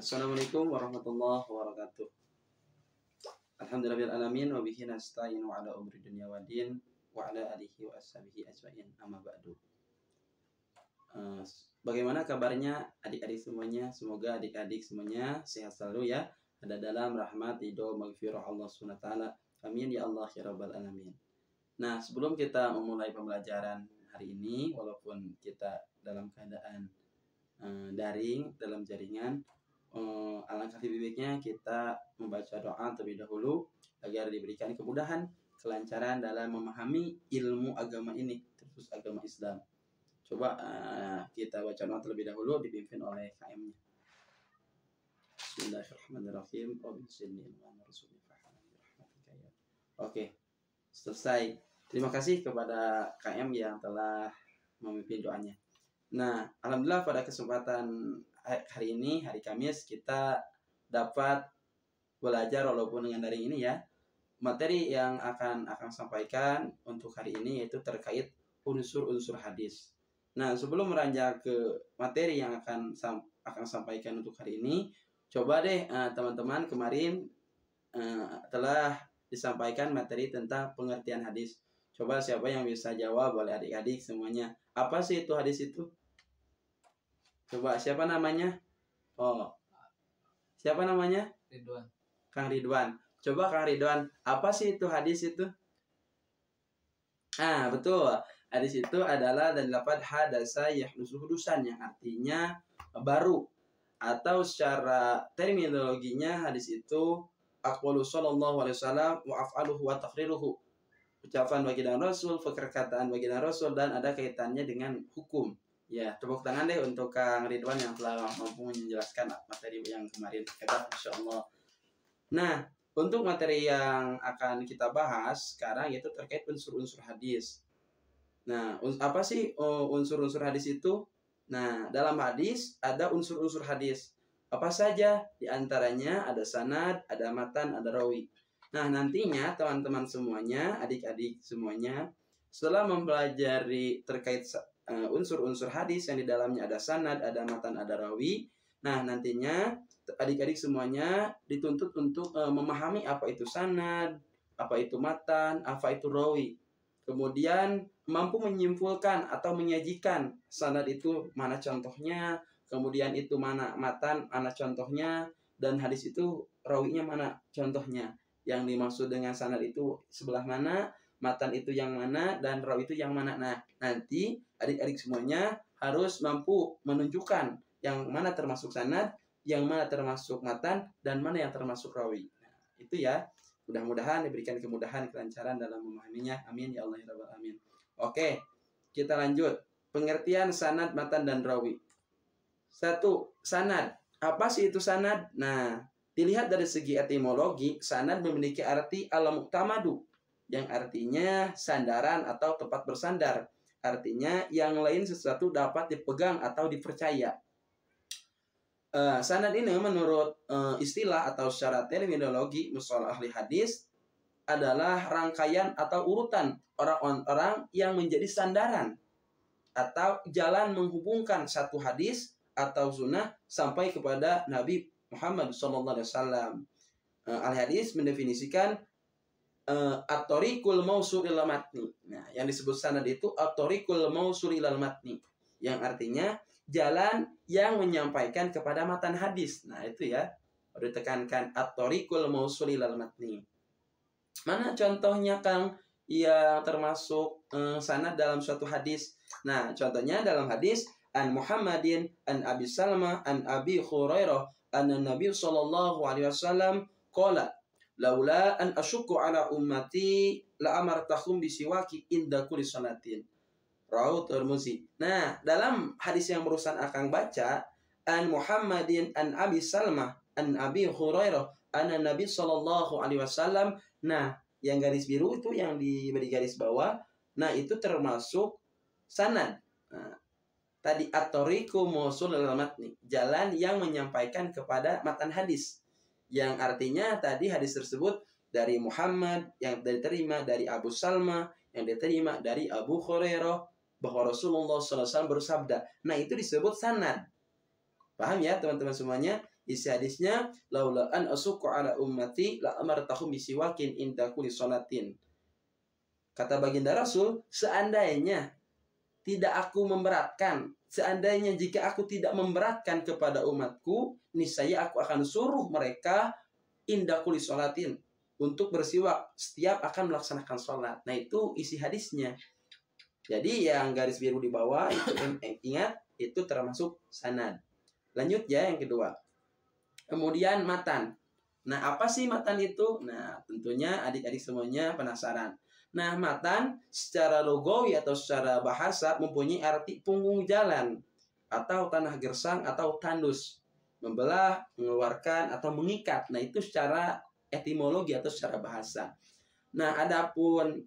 Assalamualaikum warahmatullahi wabarakatuh. Alhamdulillahirrahmanirrahim. Wa bihi nasta'inu ala umri dunya wa din wa ala alihi wa ashabihi ajma'in, amma ba'du. Bagaimana kabarnya adik-adik semuanya? Semoga adik-adik semuanya sehat selalu ya. Ada dalam rahmat, ridho, maghfirah Allah Subhanahu wa taala. Amin ya Allah ya rabbal alamin. Nah, sebelum kita memulai pembelajaran hari ini, walaupun kita dalam keadaan daring, dalam jaringan, alangkah lebih baiknya kita membaca doa terlebih dahulu agar diberikan kemudahan, kelancaran dalam memahami ilmu agama ini, terus agama Islam. Coba kita baca doa terlebih dahulu dipimpin oleh KM-nya. Bismillahirrahmanirrahim. Oke, selesai. Terima kasih kepada KM yang telah memimpin doanya. Nah, alhamdulillah pada kesempatan hari ini, hari Kamis, kita dapat belajar walaupun dengan daring ini ya. Materi yang akan sampaikan untuk hari ini yaitu terkait unsur-unsur hadis. Nah, sebelum meranjak ke materi yang akan sampaikan untuk hari ini, coba deh teman-teman, kemarin telah disampaikan materi tentang pengertian hadis. Coba siapa yang bisa jawab, boleh adik-adik semuanya. Apa sih itu hadis itu? Coba siapa namanya? Oh, siapa namanya? Ridwan. Kang Ridwan. Coba Kang Ridwan, apa sih itu hadis itu? Betul. Hadis itu adalah dari lafaz hadasa yahdusu hudusan, yang artinya baru. Atau secara terminologinya hadis itu aqwalu sallallahu alaihi wasallam wa af'aluhu wa taqriruhu. Ucapan baginda Rasul, perkataan baginda Rasul, dan ada kaitannya dengan hukum. Ya, tepuk tangan deh untuk Kang Ridwan yang telah mampu menjelaskan materi yang kemarin. Hebat, Insya Allah. Nah, untuk materi yang akan kita bahas sekarang yaitu terkait unsur-unsur hadis. Nah, apa sih unsur-unsur hadis itu? Nah, dalam hadis ada unsur-unsur hadis. Apa saja? Di antaranya ada sanad, ada matan, ada rawi. Nah, nantinya teman-teman semuanya, adik-adik semuanya, setelah mempelajari terkait unsur-unsur hadis yang di dalamnya ada sanad, ada matan, ada rawi. Nah, nantinya adik-adik semuanya dituntut untuk memahami apa itu sanad, apa itu matan, apa itu rawi. Kemudian mampu menyimpulkan atau menyajikan sanad itu mana contohnya, kemudian itu mana matan, mana contohnya, dan hadis itu rawinya mana contohnya. Yang dimaksud dengan sanad itu sebelah mana, matan itu yang mana, dan rawi itu yang mana. Nah, nanti adik-adik semuanya harus mampu menunjukkan yang mana termasuk sanad, yang mana termasuk matan, dan mana yang termasuk rawi. Nah, itu ya. Mudah-mudahan diberikan kemudahan, kelancaran dalam memahaminya. Amin ya Allah ya rabbal alamin. Oke, kita lanjut. Pengertian sanad, matan, dan rawi. 1. Sanad. Apa sih itu sanad? Nah, dilihat dari segi etimologi, sanad memiliki arti al-mu'tamadu, yang artinya sandaran atau tempat bersandar. Artinya yang lain sesuatu dapat dipegang atau dipercaya. Sanad ini menurut istilah atau secara terminologi mustalah ahli hadis adalah rangkaian atau urutan orang-orang yang menjadi sandaran atau jalan menghubungkan satu hadis atau sunnah sampai kepada Nabi Muhammad SAW. Ahli hadis mendefinisikan at-tariqul mausul ilal matni. Nah, yang disebut sanad itu at-tariqul mausul ilal matni, yang artinya jalan yang menyampaikan kepada matan hadis. Nah, itu ya, perlu ditekankan at-tariqul mausul ilal matni. Mana contohnya Kang yang termasuk sanad dalam suatu hadis? Nah, contohnya dalam hadis an Muhammadin an Abi Salmah an Abi Hurairah anna Nabi sallallahu alaihi wasallam qala laula an asyukku ala ummati la amartahum bisiwaki inda kulli salatin. Rawahu Tirmidzi. Nah, dalam hadis yang barusan akan baca, an Muhammadin an Abi Salmah an Abi Hurairah anna Nabi sallallahu alaihi wasallam. Nah, yang garis biru itu yang diberi garis bawah, nah itu termasuk sanad. Nah, tadi at-tariqu mausul ilal matni, jalan yang menyampaikan kepada matan hadis. Yang artinya tadi hadis tersebut dari Muhammad, yang diterima dari Abu Salma, yang diterima dari Abu Hurairah, bahwa Rasulullah SAW bersabda. Nah, itu disebut sanad. Paham ya teman-teman semuanya? Isi hadisnya, laula an asuqqa ala ummati la amartahum bisiwakin inda kulli sholatin. Kata baginda Rasul, seandainya jika aku tidak memberatkan kepada umatku, niscaya aku akan suruh mereka inda kulli sholatin, untuk bersiwak setiap akan melaksanakan sholat. Nah, itu isi hadisnya. Jadi yang garis biru di bawah itu ingat, itu termasuk sanad. Lanjut ya yang kedua. Kemudian matan. Nah, apa sih matan itu? Nah, tentunya adik-adik semuanya penasaran. Nah, matan secara logawi atau secara bahasa mempunyai arti punggung jalan atau tanah gersang atau tandus, membelah, mengeluarkan atau mengikat. Nah, itu secara etimologi atau secara bahasa. Nah, adapun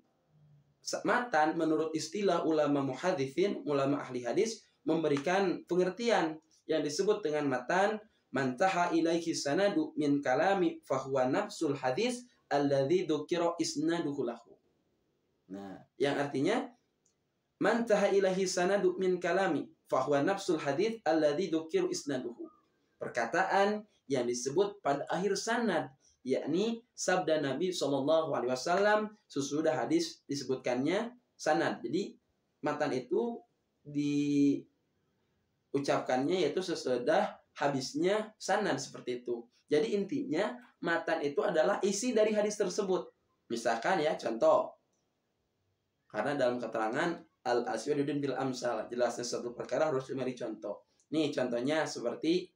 matan menurut istilah ulama muhaditsin, ulama ahli hadis, memberikan pengertian yang disebut dengan matan, mantaha ilaihi sanadu min kalami fahuwa nafsul hadis alladzi dzukira isnaduhu lahu. Nah, yang artinya mantaha ilaihi sanadu min kalami fahuwa nafsul hadis alladzi dzukira isnaduhu. Perkataan yang disebut pada akhir sanad, yakni sabda Nabi SAW sesudah hadis disebutkannya sanad. Jadi matan itu diucapkannya yaitu sesudah habisnya sanad, seperti itu. Jadi intinya matan itu adalah isi dari hadis tersebut. Misalkan ya, contoh, karena dalam keterangan al-aswadudin bil amsal, jelasnya satu perkara harus diberi contoh. Nih contohnya seperti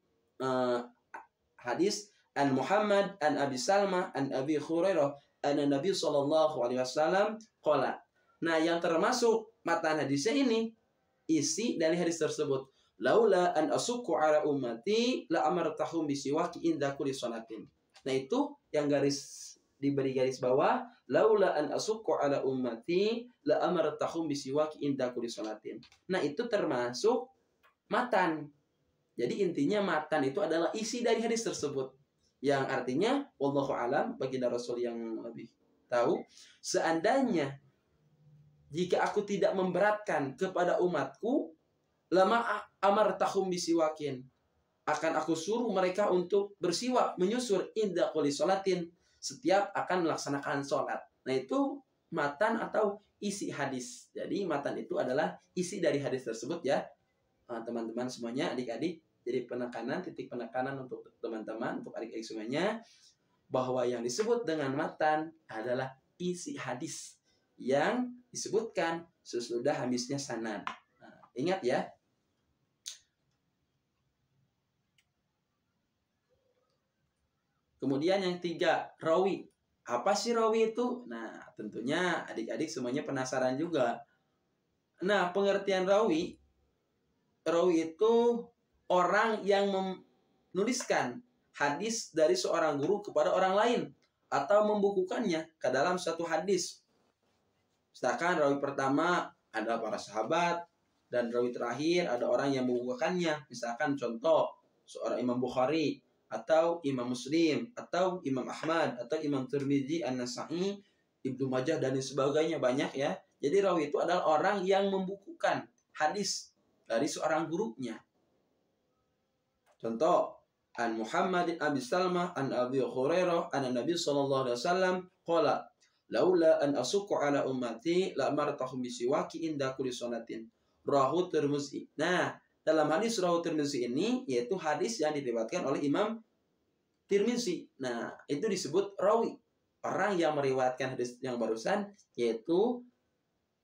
hadis an Muhammad an Abi Salmah an Abi Hurairah an Nabi sallallahu alaihi wasallam qala. Nah, yang termasuk matan hadisnya ini isi dari hadis tersebut. Laula an asuqu ala ummati la amartahum bisiwaki inda kulli sholatin. Nah, itu yang diberi garis bawah, laula an asuqu ala ummati la amartahum bisiwaki inda kulli sholatin. Nah, itu termasuk matan. Jadi intinya matan itu adalah isi dari hadis tersebut. Yang artinya, wallahu alam, baginda Rasul yang lebih tahu, seandainya jika aku tidak memberatkan kepada umatku, lama amartahum bisiwakin, akan aku suruh mereka untuk bersiwak, menyusur inda kulli sholatin, setiap akan melaksanakan sholat. Nah, itu matan atau isi hadis. Jadi matan itu adalah isi dari hadis tersebut ya. Teman-teman semuanya, adik-adik, jadi titik penekanan untuk teman-teman, untuk adik-adik semuanya, bahwa yang disebut dengan matan adalah isi hadis yang disebutkan sesudah habisnya sanad. Nah, ingat ya. Kemudian yang tiga, rawi. Apa sih rawi itu? Nah, tentunya adik-adik semuanya penasaran juga. Nah, pengertian rawi itu orang yang menuliskan hadis dari seorang guru kepada orang lain atau membukukannya ke dalam satu hadis. Misalkan rawi pertama ada para sahabat, dan rawi terakhir ada orang yang membukukannya. Misalkan contoh, seorang Imam Bukhari, atau Imam Muslim, atau Imam Ahmad, atau Imam Tirmidzi, An-Nasa'i, Ibnu Majah, dan sebagainya, banyak ya. Jadi rawi itu adalah orang yang membukukan hadis dari seorang gurunya. Contoh, an Muhammadin Abi Salmah an Abi Hurairah an Nabi sallallahu alaihi wasallam qala laula an asuqu ala ummati la amartahum bisiwaki inda kulli sholatin. Rawahu Tirmidzi. Nah, dalam hadis rawahu Tirmidzi ini yaitu hadis yang diriwayatkan oleh Imam Tirmidzi. Nah, itu disebut rawi. Orang yang meriwayatkan hadis yang barusan yaitu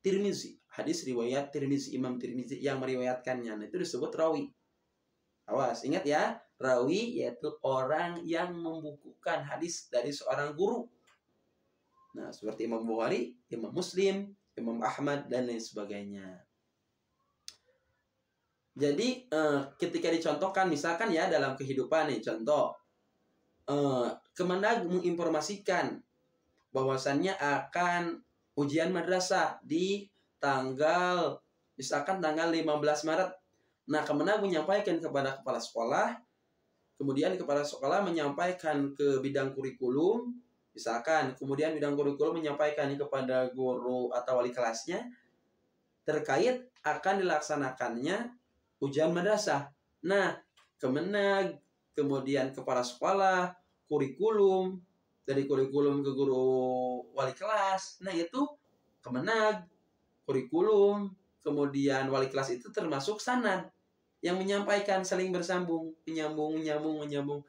Tirmidzi. Hadis riwayat Tirmidzi, Imam Tirmidzi yang meriwayatkannya. Nah, itu disebut rawi. Awas, ingat ya, rawi yaitu orang yang membukukan hadis dari seorang guru. Nah, seperti Imam Bukhari, Imam Muslim, Imam Ahmad, dan lain sebagainya. Jadi, ketika dicontohkan, misalkan ya dalam kehidupan nih, contoh, Kemenag menginformasikan bahwasannya akan ujian madrasah di misalkan tanggal 15 Maret. Nah, Kemenag menyampaikan kepada kepala sekolah, kemudian kepala sekolah menyampaikan ke bidang kurikulum, misalkan, kemudian bidang kurikulum menyampaikan kepada guru atau wali kelasnya terkait akan dilaksanakannya ujian madrasah. Nah, Kemenag kemudian kepala sekolah, kurikulum, dari kurikulum ke guru wali kelas. Nah, itu kemenag, kurikulum, kemudian wali kelas itu termasuk sanad yang menyampaikan, saling bersambung, menyambung.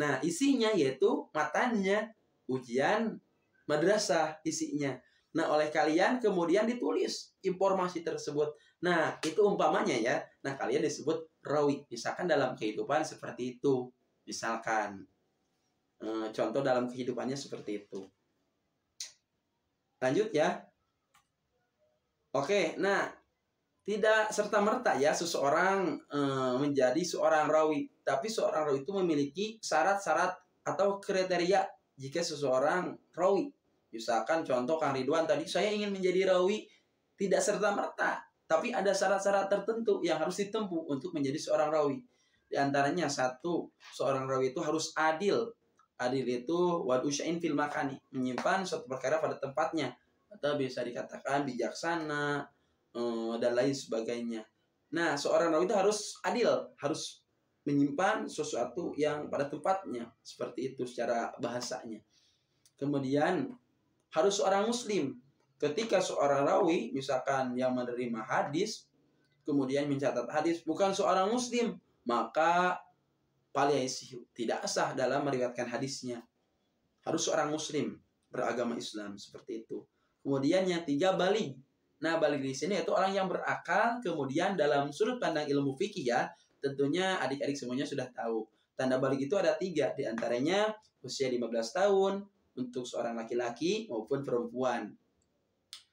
Nah, isinya yaitu matanya ujian madrasah isinya. Nah, oleh kalian kemudian ditulis informasi tersebut. Nah, itu umpamanya ya. Nah, kalian disebut rawi. Misalkan dalam kehidupan seperti itu. Misalkan contoh dalam kehidupannya seperti itu. Lanjut ya. Oke, nah tidak serta-merta ya seseorang menjadi seorang rawi. Tapi seorang rawi itu memiliki syarat-syarat atau kriteria jika seseorang rawi. Misalkan contoh Kang Ridwan tadi, saya ingin menjadi rawi, tidak serta-merta. Tapi ada syarat-syarat tertentu yang harus ditempuh untuk menjadi seorang rawi. Di antaranya satu, seorang rawi itu harus adil. Adil itu wad usya'in fil makani, menyimpan suatu perkara pada tempatnya. Atau bisa dikatakan bijaksana, dan lain sebagainya. Nah, seorang rawi itu harus adil, harus menyimpan sesuatu yang pada tempatnya. Seperti itu secara bahasanya. Kemudian harus seorang muslim. Ketika seorang rawi, misalkan yang menerima hadis, kemudian mencatat hadis, bukan seorang muslim, maka palyaisihu, tidak sah dalam meriwayatkan hadisnya. Harus seorang muslim, beragama Islam, seperti itu. Kemudian yang tiga, baligh. Nah, baligh di sini itu orang yang berakal. Kemudian dalam sudut pandang ilmu fikih ya, tentunya adik-adik semuanya sudah tahu. Tanda baligh itu ada tiga, di antaranya usia 15 tahun, untuk seorang laki-laki maupun perempuan.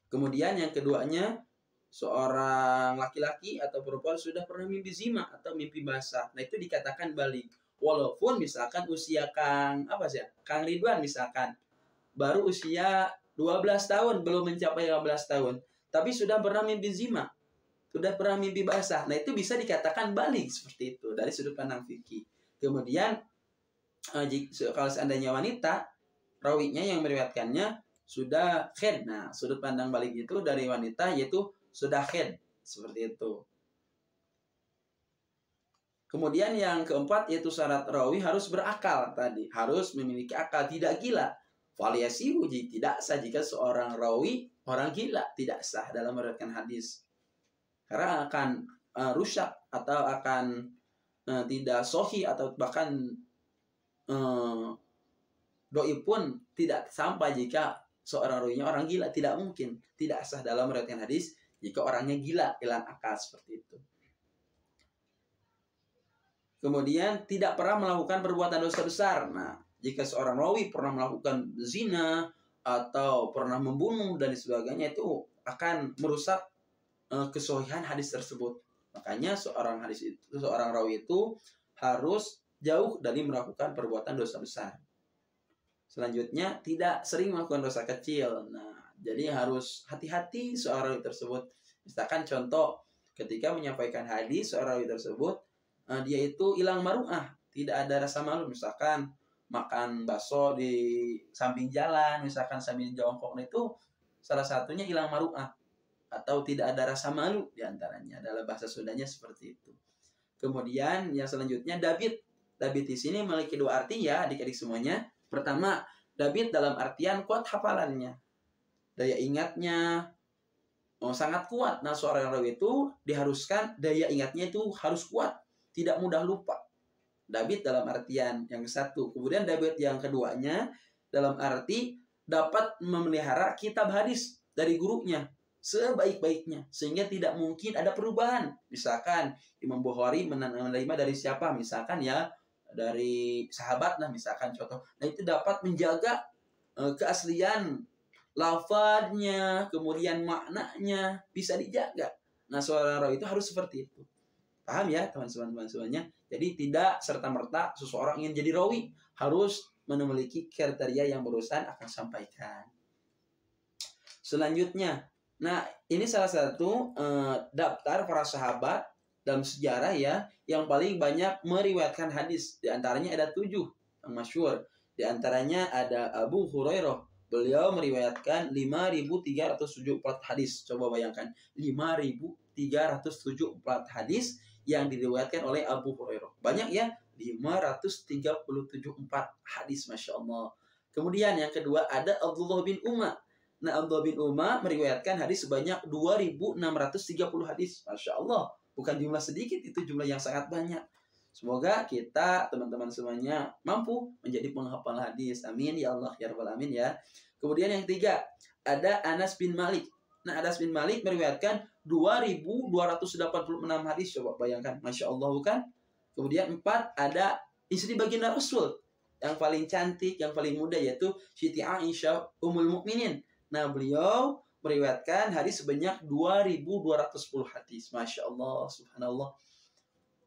Kemudian yang keduanya, seorang laki-laki atau perempuan sudah pernah mimpi zina atau mimpi basah. Nah, itu dikatakan baligh. Walaupun misalkan usia Kang Ridwan misalkan baru usia 12 tahun, belum mencapai 15 tahun, tapi sudah pernah mimpi zina, sudah pernah mimpi basah. Nah, itu bisa dikatakan baligh seperti itu dari sudut pandang fikih. Kemudian kalau seandainya wanita, rawinya yang meriwayatkannya sudah khed. Nah, sudut pandang baligh itu dari wanita yaitu sudah khed, seperti itu. Kemudian yang keempat yaitu syarat rawi harus berakal tadi, harus memiliki akal, tidak gila. Variasi uji tidak sah jika seorang rawi orang gila, tidak sah dalam meriwayatkan hadis. Karena akan rusak atau akan tidak sahih atau bahkan doi pun tidak sampai jika seorang rawinya orang gila. Tidak mungkin, tidak sah dalam meriwayatkan hadis jika orangnya gila, hilang akal, seperti itu. Kemudian tidak pernah melakukan perbuatan dosa besar. Nah, jika seorang rawi pernah melakukan zina atau pernah membunuh dan sebagainya, itu akan merusak kesohihan hadis tersebut. Makanya seorang rawi itu harus jauh dari melakukan perbuatan dosa besar. Selanjutnya, tidak sering melakukan dosa kecil. Nah, jadi harus hati-hati seorang rawi tersebut. Misalkan contoh, ketika menyampaikan hadis, seorang rawi tersebut, dia itu hilang maru'ah, tidak ada rasa malu. Misalkan makan bakso di samping jalan, misalkan sambil jongkok, itu salah satunya hilang maru'ah atau tidak ada rasa malu diantaranya. Dalam bahasa Sundanya seperti itu. Kemudian yang selanjutnya, dabit. Dabit di sini memiliki dua arti ya, adik-adik semuanya. Pertama, dabit dalam artian kuat hafalannya, daya ingatnya sangat kuat. Nah, seorang rawi itu diharuskan daya ingatnya itu harus kuat, tidak mudah lupa. Dabit dalam artian yang satu. Kemudian dabit yang keduanya dalam arti dapat memelihara kitab hadis dari gurunya sebaik-baiknya, sehingga tidak mungkin ada perubahan. Misalkan Imam Bukhari menerima dari siapa? Misalkan ya dari sahabat lah, misalkan contoh. Nah, itu dapat menjaga keaslian lafadznya, kemudian maknanya bisa dijaga. Nah, seorang rawi itu harus seperti itu. Paham ya teman-teman semuanya? Jadi tidak serta-merta seseorang ingin jadi rawi harus memiliki kriteria yang barusan akan sampaikan. Selanjutnya, nah ini salah satu daftar para sahabat dalam sejarah ya yang paling banyak meriwayatkan hadis. Di antaranya ada 7 yang masyhur. Di antaranya ada Abu Hurairah. Beliau meriwayatkan 5.374 hadis. Coba bayangkan, 5.374 hadis yang diriwayatkan oleh Abu Hurairah. Banyak ya, hadis, Masya Allah. Kemudian yang kedua ada Abdullah bin Umar. Nah, Abdullah bin Umar meriwayatkan hadis sebanyak 2.630 hadis. Masya Allah. Bukan jumlah sedikit, itu jumlah yang sangat banyak. Semoga kita, teman-teman semuanya, mampu menjadi penghafal hadis. Amin, ya Allah, ya Rabbal Alamin ya. Kemudian yang ketiga, ada Anas bin Malik. Nah, Anas bin Malik meriwayatkan 2.286 hadis. Coba bayangkan, Masya Allah bukan? Kemudian 4, ada istri baginda Rasul. Yang paling cantik, yang paling muda, yaitu Siti Aisyah Ummul Mukminin. Nah, beliau meriwayatkan hadis sebanyak 2.210 hadis. Masya Allah, subhanallah.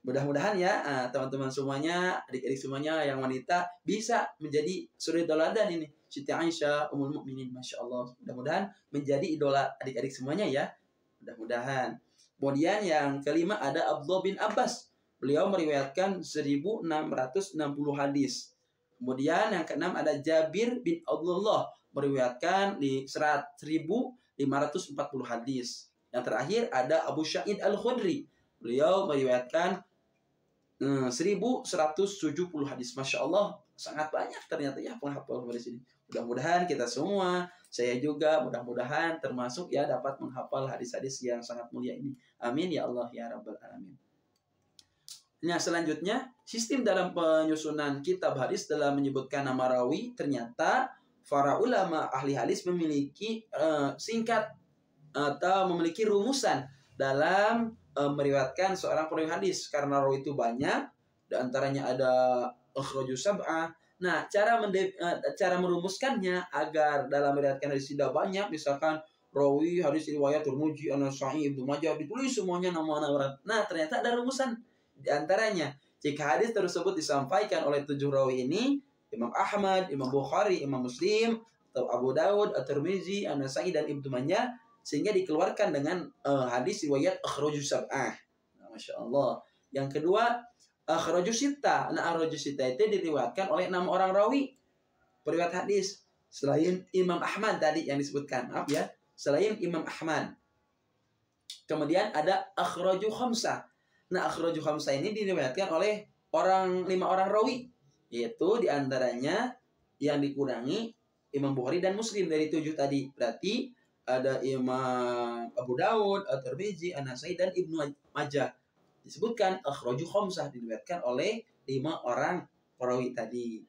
Mudah-mudahan ya teman-teman semuanya, adik-adik semuanya yang wanita bisa menjadi suri teladan ini. Siti Aisyah Ummul Mukminin, Masya Allah. Mudah-mudahan menjadi idola adik-adik semuanya ya. Mudah-mudahan. Kemudian yang kelima ada Abdullah bin Abbas. Beliau meriwayatkan 1.660 hadis. Kemudian yang keenam ada Jabir bin Abdullah meriwayatkan di 1.540 hadis. Yang terakhir ada Abu Sa'id Al-Khudri. Beliau meriwayatkan 1.170 hadis. Masya Allah, sangat banyak ternyata ya penghafal hadis ini. Mudah-mudahan kita semua, saya juga mudah-mudahan termasuk ya dapat menghafal hadis-hadis yang sangat mulia ini. Amin ya Allah ya Rabbal Alamin. Nah, selanjutnya sistem dalam penyusunan kitab hadis dalam menyebutkan nama rawi, ternyata para ulama ahli hadis memiliki singkat atau memiliki rumusan dalam meriwayatkan seorang perawi hadis. Karena rawi itu banyak, di antaranya ada akhrajus sab'ah. Nah, cara merumuskannya agar dalam meriwayatkan hadis tidak banyak, misalkan rawi hadis riwayat Tirmidzi, An-Nasa'i, Ibnu Majah, ditulis semuanya nama-nama orang. Nah, ternyata ada rumusan. Di antaranya, jika hadis tersebut disampaikan oleh 7 rawi ini, Imam Ahmad, Imam Bukhari, Imam Muslim, atau Abu Daud, At-Tirmidzi, An-Nasa'i, dan Ibnu Majah, sehingga dikeluarkan dengan hadis riwayat akhrajus sab'ah. Nah, Masya Allah. Yang kedua, akhrajus sittah. Nah, akhrajus sittah itu diriwayatkan oleh 6 orang rawi periwayat hadis selain Imam Ahmad tadi yang disebutkan. Maaf ya, selain Imam Ahmad. Kemudian ada akhraju khamsah. Nah, akhraju khamsah ini diriwayatkan oleh 5 orang rawi, yaitu diantaranya yang dikurangi Imam Bukhari dan Muslim dari 7 tadi. Berarti ada Imam Abu Daud, At-Tirmidzi, An-Nasa'i, dan Ibnu Majah. Disebutkan akhraju khamsah, diriwayatkan oleh 5 orang perawi tadi.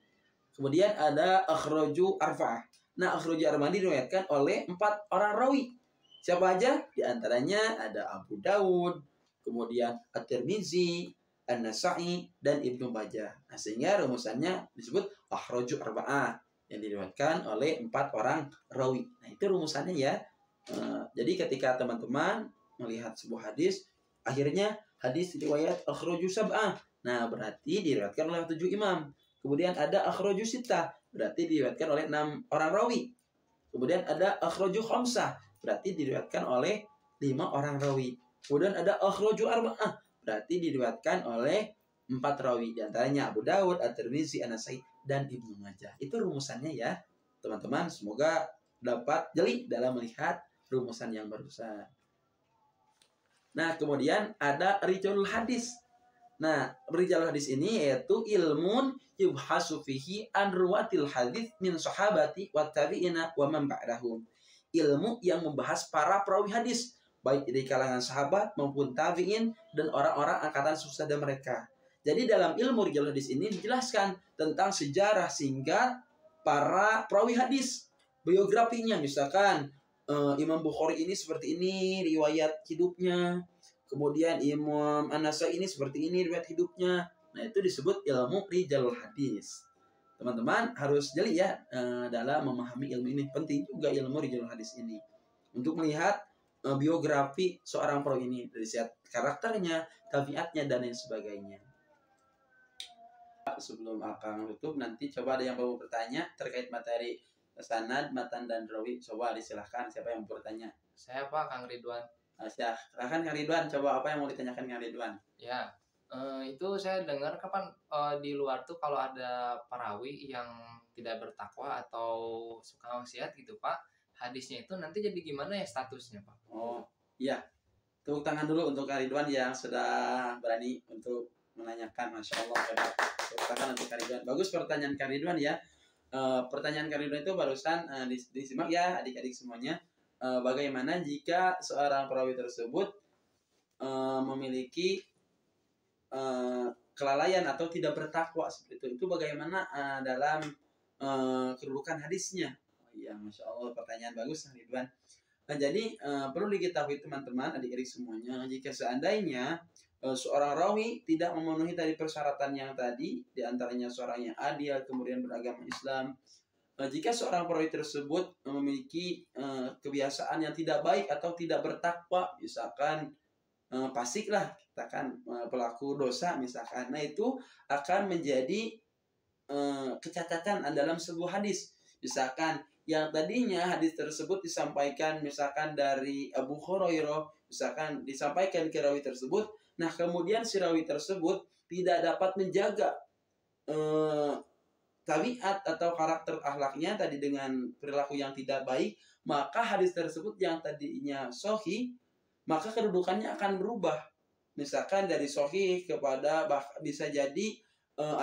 Kemudian ada akhraju arba'ah. Nah, akhraju arba'ah diriwayatkan oleh 4 orang rawi. Siapa aja? Di antaranya ada Abu Daud, kemudian At-Tirmidzi, An-Nasa'i, dan Ibnu Majah. Nah, sehingga rumusannya disebut akhraju arba'ah, yang diriwayatkan oleh 4 orang rawi. Nah, itu rumusannya ya. Jadi ketika teman-teman melihat sebuah hadis, akhirnya hadis riwayat akhraju sab'ah. Nah, berarti diriwayatkan oleh 7 imam. Kemudian ada akhraju sittah, berarti diriwayatkan oleh 6 orang rawi. Kemudian ada akhraju khamsah, berarti diriwayatkan oleh 5 orang rawi. Kemudian ada akhraju arba'ah, berarti diriwayatkan oleh 4 rawi. Di antaranya Abu Daud, At-Tirmidzi, An-Nasa'i, dan Ibnu Majah. Itu rumusannya ya, teman-teman. Semoga dapat jeli dalam melihat rumusan yang barusan. Nah, kemudian ada rijalul hadis. Nah, rijalul hadis ini yaitu ilmun yubhasu fihi an ruwatil hadis min sahabati wa tabi'ina wa man ba'dahum. Ilmu yang membahas para perawi hadis, baik dari kalangan sahabat maupun tabi'in dan orang-orang angkatan sesudah mereka. Jadi dalam ilmu rijalul hadis ini dijelaskan tentang sejarah singkat para perawi hadis, biografinya, misalkan Imam Bukhari ini seperti ini riwayat hidupnya, kemudian Imam An-Nasa'i ini seperti ini riwayat hidupnya. Nah, itu disebut ilmu rijalul hadis. Teman-teman harus jeli ya dalam memahami ilmu ini. Penting juga ilmu rijalul hadis ini untuk melihat biografi seorang perawi ini, dari karakternya, tabiatnya, dan lain sebagainya. Sebelum Akang tutup, nanti coba ada yang mau bertanya terkait materi sanad, matan, dan rawi. Coba disilahkan, siapa yang mau bertanya? Saya Pak, Kang Ridwan. Silahkan Kang Ridwan, coba apa yang mau ditanyakan Kang Ridwan? Ya, itu saya dengar kapan di luar tuh kalau ada perawi yang tidak bertakwa atau suka maksiat gitu Pak, hadisnya itu nanti jadi gimana ya statusnya Pak? Oh iya, tepuk tangan dulu untuk Kang Ridwan yang sudah berani untuk menanyakan, masya Allah hebat. Pertanyaan nanti Karidwan, bagus pertanyaan Karidwan ya. Pertanyaan Karidwan itu barusan disimak ya adik-adik semuanya. Bagaimana jika seorang perawi tersebut memiliki kelalaian atau tidak bertakwa seperti itu bagaimana dalam kedudukan hadisnya? Ya, masya Allah pertanyaan bagus Ridwan. Nah, jadi perlu diketahui teman-teman adik-adik semuanya, jika seandainya seorang rawi tidak memenuhi tadi persyaratan yang tadi, diantaranya seorang yang adil, kemudian beragama Islam, jika seorang perawi tersebut memiliki kebiasaan yang tidak baik atau tidak bertakwa, misalkan fasik lah, katakan pelaku dosa misalkan, nah itu akan menjadi kecacatan dalam sebuah hadis. Misalkan yang tadinya hadis tersebut disampaikan misalkan dari Abu Hurairah, misalkan disampaikan ke rawi tersebut, nah kemudian si rawi tersebut tidak dapat menjaga tabiat atau karakter akhlaknya tadi dengan perilaku yang tidak baik, maka hadis tersebut yang tadinya sahih, maka kedudukannya akan berubah. Misalkan dari sahih kepada bisa jadi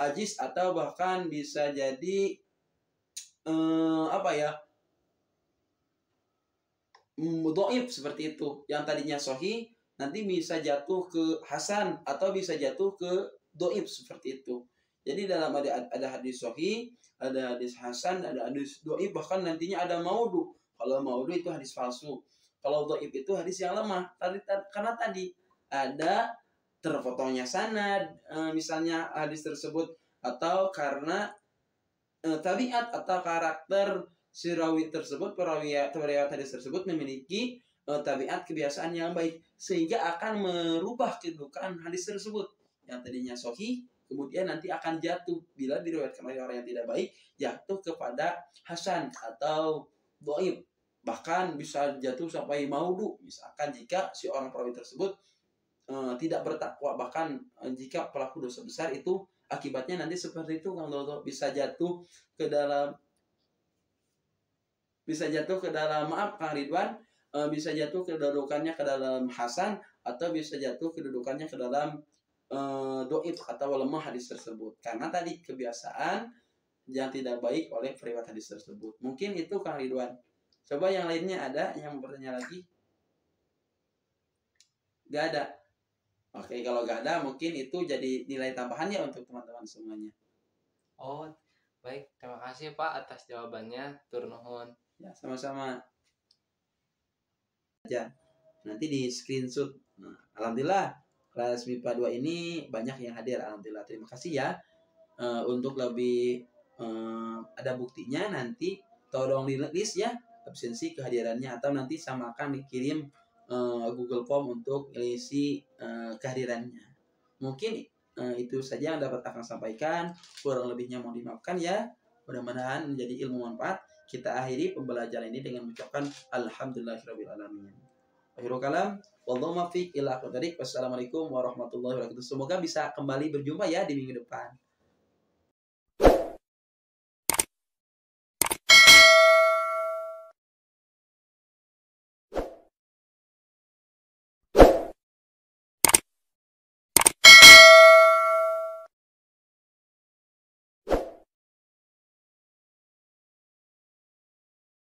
ajis atau bahkan bisa jadi dhaif seperti itu. Yang tadinya sahih nanti bisa jatuh ke hasan atau bisa jatuh ke dhaif seperti itu. Jadi dalam ada hadis sahih, ada hadis hasan, ada hadis dhaif, bahkan nantinya ada maudhu. Kalau maudhu itu hadis palsu. Kalau dhaif itu hadis yang lemah. Karena tadi ada terpotongnya sanad, misalnya hadis tersebut, atau karena tabiat atau karakter si rawi tersebut, perawi hadis tersebut memiliki tabiat kebiasaan yang baik, sehingga akan merubah kedudukan hadis tersebut yang tadinya sahih, kemudian nanti akan jatuh bila diriwayatkan oleh orang yang tidak baik, jatuh kepada hasan atau dhaif, bahkan bisa jatuh sampai maudhu, misalkan jika si orang perawi tersebut tidak bertakwa, bahkan jika pelaku dosa besar itu akibatnya nanti seperti itu, kalau bisa jatuh ke dalam maaf Kang Ridwan, bisa jatuh kedudukannya ke dalam hasan atau bisa jatuh kedudukannya ke dalam dhaif atau lemah hadis tersebut, karena tadi kebiasaan yang tidak baik oleh periwayat hadis tersebut. Mungkin itu Kang Ridwan. Coba yang lainnya ada yang bertanya lagi? Gak ada. Oke, kalau gak ada mungkin itu jadi nilai tambahan ya untuk teman-teman semuanya. Oh, baik. Terima kasih Pak atas jawabannya. Tur nuhun. Ya, sama-sama. Aja. Nanti di screenshot. Nah, alhamdulillah kelas MIPA 2 ini banyak yang hadir. Alhamdulillah. Terima kasih ya. Untuk lebih ada buktinya nanti tolong di list ya absensi kehadirannya, atau nanti samakan dikirim Google Form untuk isi kehadirannya. Mungkin itu saja yang dapat akan sampaikan. Kurang lebihnya mohon dimaafkan ya. Mudah-mudahan menjadi ilmu manfaat. Kita akhiri pembelajaran ini dengan mengucapkan alhamdulillahirabbil alamin. Akhirul kalam, wallahu muwaffiq ila aqwamit thoriq. Wassalamualaikum warahmatullahi wabarakatuh. Semoga bisa kembali berjumpa ya di minggu depan.